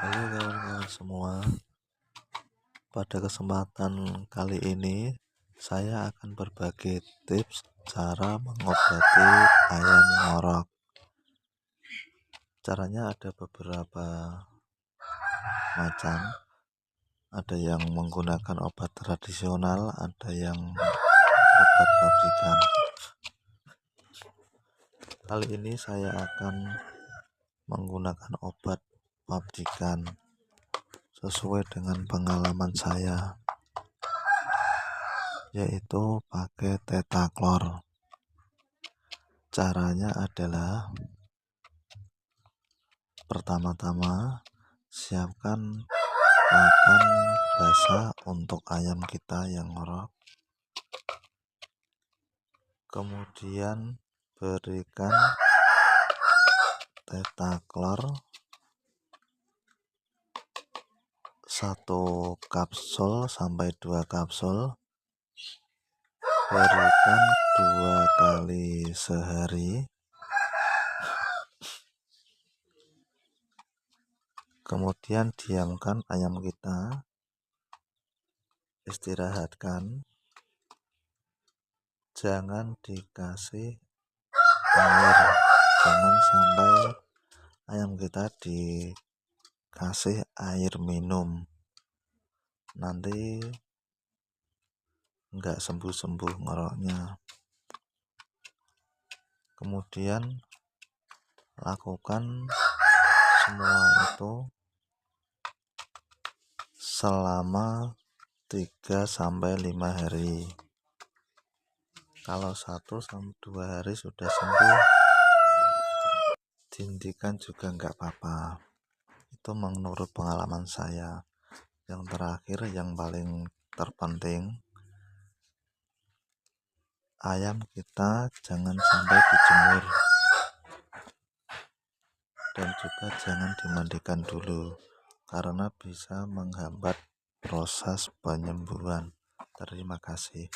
Halo kawan-kawan semua, pada kesempatan kali ini saya akan berbagi tips cara mengobati ayam ngorok. Caranya ada beberapa macam, ada yang menggunakan obat tradisional, ada yang obat pabrikan. Kali ini saya akan menggunakan obat pabrikan sesuai dengan pengalaman saya, yaitu pakai Tetaklor. Caranya adalah pertama-tama siapkan pakan basah untuk ayam kita yang ngorok, kemudian berikan Tetaklor 1 kapsul sampai 2 kapsul, berikan 2 kali sehari, kemudian diamkan ayam kita, istirahatkan, jangan dikasih air, jangan sampai ayam kita dikasih air minum, nanti enggak sembuh-sembuh ngoroknya. Kemudian lakukan semua itu selama 3-5 hari. Kalau 1-2 hari sudah sembuh, dihentikan juga enggak apa-apa. Itu menurut pengalaman saya. Yang terakhir, yang paling terpenting, ayam kita jangan sampai dijemur dan juga jangan dimandikan dulu, karena bisa menghambat proses penyembuhan. Terima kasih.